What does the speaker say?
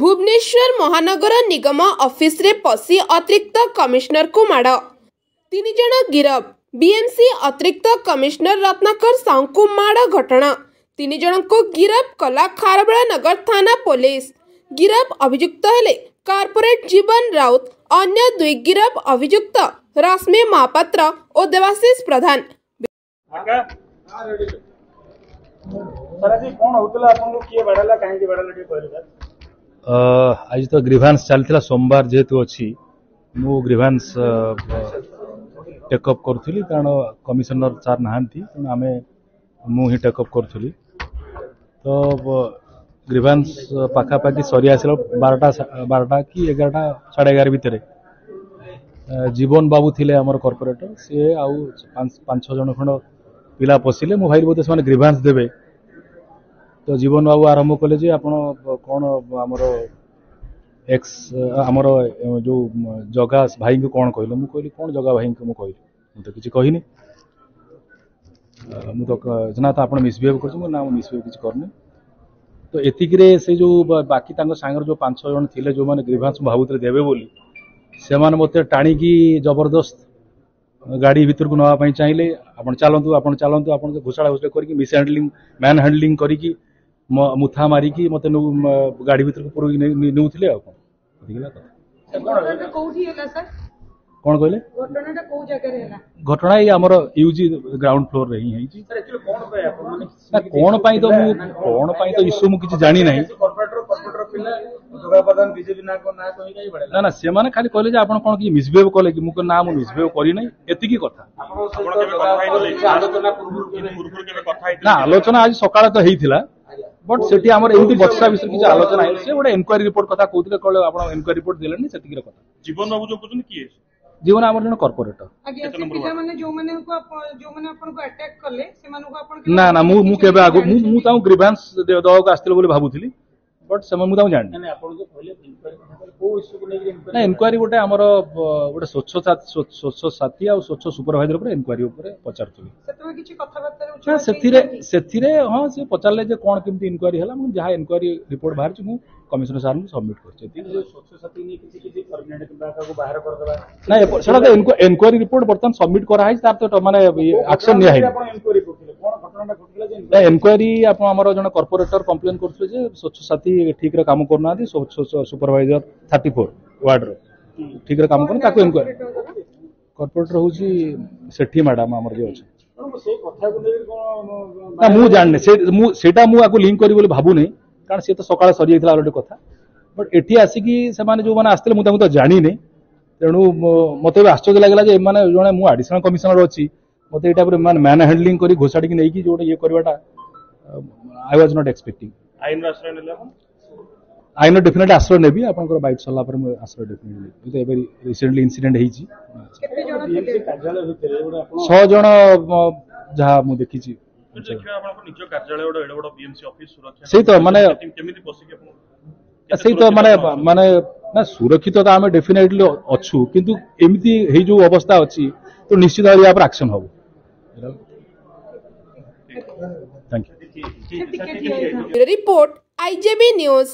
भुवनेश्वर महानगर निगम ऑफिस रे पसी अतिरिक्त कमिश्नर को माड़ 3 जन गिरफ। बीएमसी अतिरिक्त कमिश्नर रत्नाकर साहू को माड़ घटना 3 जन को गिरफ कला खारबेला नगर थाना पुलिस। गिरफ अभियुक्त हेले कॉर्पोरेट जीवन राउत, अन्य 2 गिरफ अभियुक्त रश्मि महापात्र और देवाशीष प्रधान। आज तो ग्रीवांस चलता सोमवार जेहेतु अच्छी मु ग्रीवांस टेकअप करी कारण कमिशनर सार नहांती आम मुझे टेकअप करी तो ग्रीवांस पाखापाखि सरी आसल 12टा कि 11टा 11:30 भितर जीवन बाबू थिले आमर कॉर्पोरेटर सी आउ 5-6 जन खंड पिला पशिले मो भाई बोलते से ग्रीवांस देवे तो जीवन बाबू आरंभ कले जे आपण कौन आमर एक्स आमर जो जगह भाई को कौन कहले मु कहली कौन जगह भाई को मु कहली मु तो किछि कहिनी मु तो जना तो आपण मिसबिहेव करछ मु ना मिसबिहेव किछि करनी तो एतिक रे से जो बाकी तांग सांगर जो 5-6 जन थिले जो माने ग्रीवांस भाबुतले देबे बोली से माने मते टाणी की जबरदस्त गाड़ी भीतर को नवा पई चाहिए आपण चलंतु आपण घुसाड़ा घुसड़े करके मिस हैंडलिंग मैन हैंडलिंग करके मुथा मारिकी मत गाड़ी भीतर को पूर्व नौले कौन कहले घटना ये आमर यूजी ग्राउंड फ्लोर रे ही कौन पाई तो इश्यू मु किछि जानी नहीं ना ना से माने खाली कहले जे आपण कोन कि मिसबिहेव कले कि मुको ना मु मिसबिहेव करी नै एतिकी कथा ना आलोचना आज सकाळ तो हेइथिला बट सेठी हमर एमती बच्चा विषय किछ आलोचना है से गोटे इनक्वायरी रिपोर्ट कथा कहथिले कहले आपण इनक्वायरी रिपोर्ट देलेनी सेतिकी रे कथा जीवन बाबू जो कहछन कि जीवन हमर जन कॉर्पोरेटर माने जो माने आपन को अटैक करले से माने को आपन ना ना मु केबे आगु मु ताऊ ग्रीवांस दो को आस्तिले बोली भाबुथिली बट से मु ताऊ जानि नै आपन जो पहिले इनक्वायरी को इश्यू को नै ना इनक्वायरी गोटे हमर गोटे स्वच्छ साथी आ स्वच्छ सुपरवाइजर ऊपर इनक्वायरी ऊपर पचारथुली सेतमे किछि कथा बार्ता सेथिरे हां से पचारले जे कोन केमती इनक्वायरी हला मु जहा इनक्वायरी रिपोर्ट बाहर छु मु कमिश्नर सार को सबमिट करछि स्वच्छ साथी नै किछि परमानेंट किबा को बाहर कर देबा ना सेटा तो इनक्वायरी रिपोर्ट बर्तन सबमिट करा है तार तो माने एक्शन निया है आपण इनक्वायरी करथिले कोन घटनाटा घटिला जे इनक्वायरी आपण हमर जन कॉर्पोरेटर कंप्लेन करथले जे स्वच्छ साथी ठीक रे काम करना दी स्वच्छ सुपरवाइजर 34 वार्ड रो ठीक रे काम करना ताको इनक्वायरी कॉर्पोरेटर होची सेठी मैडम हमर जे अछि से कथा को नै कोन ना मु जानने से मु सेटा मु आको लिंक करी बोली भाबु नै कारण से तो सकाळ सरी जाइतला अलरेडी कथा बट एठी आसी कि से माने जो माने आस्ते मु ताको तो जानि नै तेणु मते आश्चर्य लागला जे माने जने मु एडिशनल कमिश्नर अछि मते एटा पर मैन हैंडलिंग करी घोषाडी कि नै कि जोटे ये करबाटा आई वाज नॉट एक्सपेक्टिंग आईन आश्रय नेले आपण आईन डेफिनेटली आश्रय नेबी आपनकर बाइट सल्ला पर मु आश्रय डेफिनेटली तो एबे रिसेंटली इंसिडेंट हेछि केते जण थे कार्यालय भितर एबे आपण 6 जण जहा मु देखि छी देखिबा आपण निज कार्यालय एडो बडो बीएमसी ऑफिस सुरक्षा सही तो माने केमिति पसी के आपण सही तो माने ना सुरक्षित तो आम डेफिनेटली अच्छु किंतु एमती हे जो अवस्था अच्छी तो निश्चित भाव यहाँ पर एक्शन हम थैंक यू रिपोर्ट आईजेबी न्यूज।